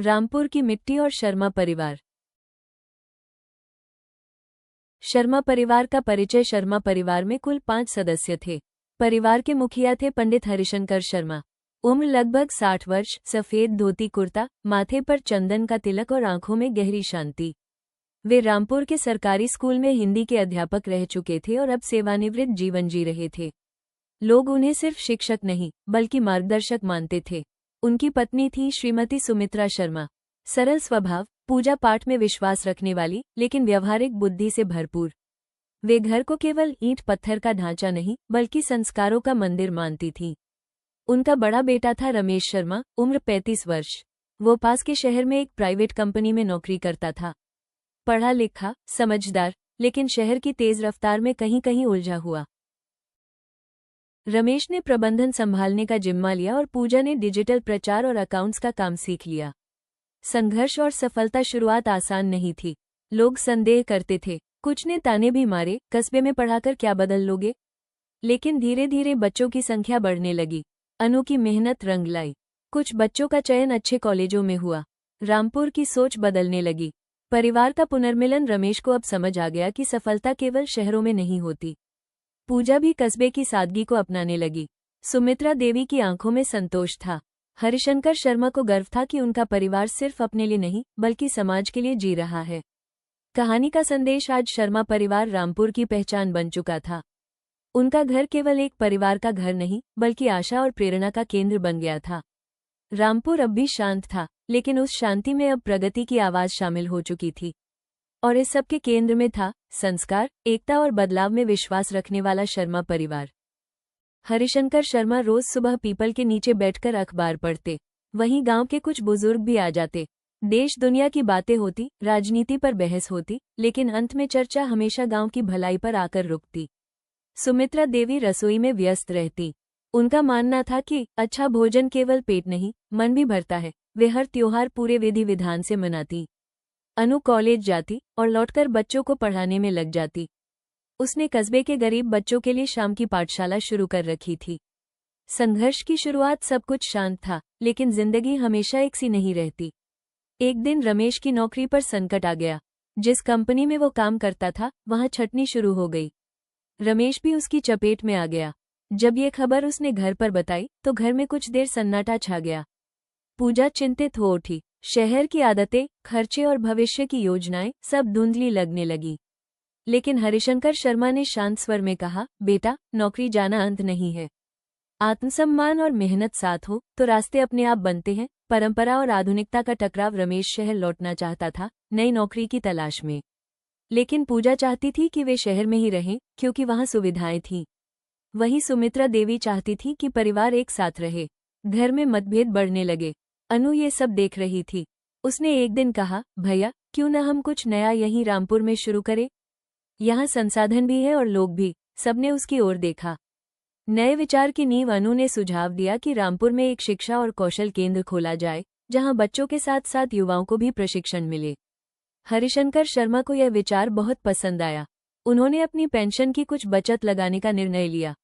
रामपुर की मिट्टी और शर्मा परिवार। शर्मा परिवार का परिचय। शर्मा परिवार में कुल 5 सदस्य थे। परिवार के मुखिया थे पंडित हरिशंकर शर्मा। उम्र लगभग 60 वर्ष, सफेद धोती कुर्ता, माथे पर चंदन का तिलक और आंखों में गहरी शांति। वे रामपुर के सरकारी स्कूल में हिंदी के अध्यापक रह चुके थे और अब सेवानिवृत्त जीवन जी रहे थे। लोग उन्हें सिर्फ शिक्षक नहीं बल्कि मार्गदर्शक मानते थे। उनकी पत्नी थी श्रीमती सुमित्रा शर्मा। सरल स्वभाव, पूजा पाठ में विश्वास रखने वाली, लेकिन व्यवहारिक बुद्धि से भरपूर। वे घर को केवल ईंट पत्थर का ढांचा नहीं बल्कि संस्कारों का मंदिर मानती थीं। उनका बड़ा बेटा था रमेश शर्मा, उम्र 35 वर्ष। वो पास के शहर में एक प्राइवेट कंपनी में नौकरी करता था। पढ़ा लिखा, समझदार, लेकिन शहर की तेज रफ्तार में कहीं कहीं उलझा हुआ। रमेश ने प्रबंधन संभालने का जिम्मा लिया और पूजा ने डिजिटल प्रचार और अकाउंट्स का काम सीख लिया। संघर्ष और सफलता। शुरुआत आसान नहीं थी। लोग संदेह करते थे, कुछ ने ताने भी मारे, कस्बे में पढ़ाकर क्या बदल लोगे। लेकिन धीरे धीरे बच्चों की संख्या बढ़ने लगी। अनु की मेहनत रंग लाई। कुछ बच्चों का चयन अच्छे कॉलेजों में हुआ। रामपुर की सोच बदलने लगी। परिवार का पुनर्मिलन। रमेश को अब समझ आ गया कि सफलता केवल शहरों में नहीं होती। पूजा भी कस्बे की सादगी को अपनाने लगी। सुमित्रा देवी की आंखों में संतोष था। हरिशंकर शर्मा को गर्व था कि उनका परिवार सिर्फ अपने लिए नहीं बल्कि समाज के लिए जी रहा है। कहानी का संदेश। आज शर्मा परिवार रामपुर की पहचान बन चुका था। उनका घर केवल एक परिवार का घर नहीं बल्कि आशा और प्रेरणा का केंद्र बन गया था। रामपुर अब भी शांत था, लेकिन उस शांति में अब प्रगति की आवाज शामिल हो चुकी थी। और इस सब के केंद्र में था संस्कार, एकता और बदलाव में विश्वास रखने वाला शर्मा परिवार। हरिशंकर शर्मा रोज सुबह पीपल के नीचे बैठकर अखबार पढ़ते। वहीं गांव के कुछ बुजुर्ग भी आ जाते। देश दुनिया की बातें होती, राजनीति पर बहस होती, लेकिन अंत में चर्चा हमेशा गांव की भलाई पर आकर रुकती। सुमित्रा देवी रसोई में व्यस्त रहती। उनका मानना था कि अच्छा भोजन केवल पेट नहीं, मन भी भरता है। वे हर त्योहार पूरे विधि विधान से मनाती। अनु कॉलेज जाती और लौटकर बच्चों को पढ़ाने में लग जाती। उसने कस्बे के गरीब बच्चों के लिए शाम की पाठशाला शुरू कर रखी थी। संघर्ष की शुरुआत। सब कुछ शांत था, लेकिन जिंदगी हमेशा एक सी नहीं रहती। एक दिन रमेश की नौकरी पर संकट आ गया। जिस कंपनी में वो काम करता था वहां छंटनी शुरू हो गई। रमेश भी उसकी चपेट में आ गया। जब ये खबर उसने घर पर बताई तो घर में कुछ देर सन्नाटा छा गया। पूजा चिंतित हो उठी। शहर की आदतें, खर्चे और भविष्य की योजनाएं सब धुंधली लगने लगी। लेकिन हरिशंकर शर्मा ने शांत स्वर में कहा, बेटा, नौकरी जाना अंत नहीं है। आत्मसम्मान और मेहनत साथ हो तो रास्ते अपने आप बनते हैं। परंपरा और आधुनिकता का टकराव। रमेश शहर लौटना चाहता था, नई नौकरी की तलाश में। लेकिन पूजा चाहती थी कि वे शहर में ही रहें, क्योंकि वहां सुविधाएं थीं। वहीं सुमित्रा देवी चाहती थी कि परिवार एक साथ रहे। घर में मतभेद बढ़ने लगे। अनु ये सब देख रही थी। उसने एक दिन कहा, भैया, क्यों न हम कुछ नया यहीं रामपुर में शुरू करें। यहाँ संसाधन भी है और लोग भी। सबने उसकी ओर देखा। नए विचार की नींव। अनु ने सुझाव दिया कि रामपुर में एक शिक्षा और कौशल केंद्र खोला जाए, जहां बच्चों के साथ साथ युवाओं को भी प्रशिक्षण मिले। हरिशंकर शर्मा को यह विचार बहुत पसंद आया। उन्होंने अपनी पेंशन की कुछ बचत लगाने का निर्णय लिया।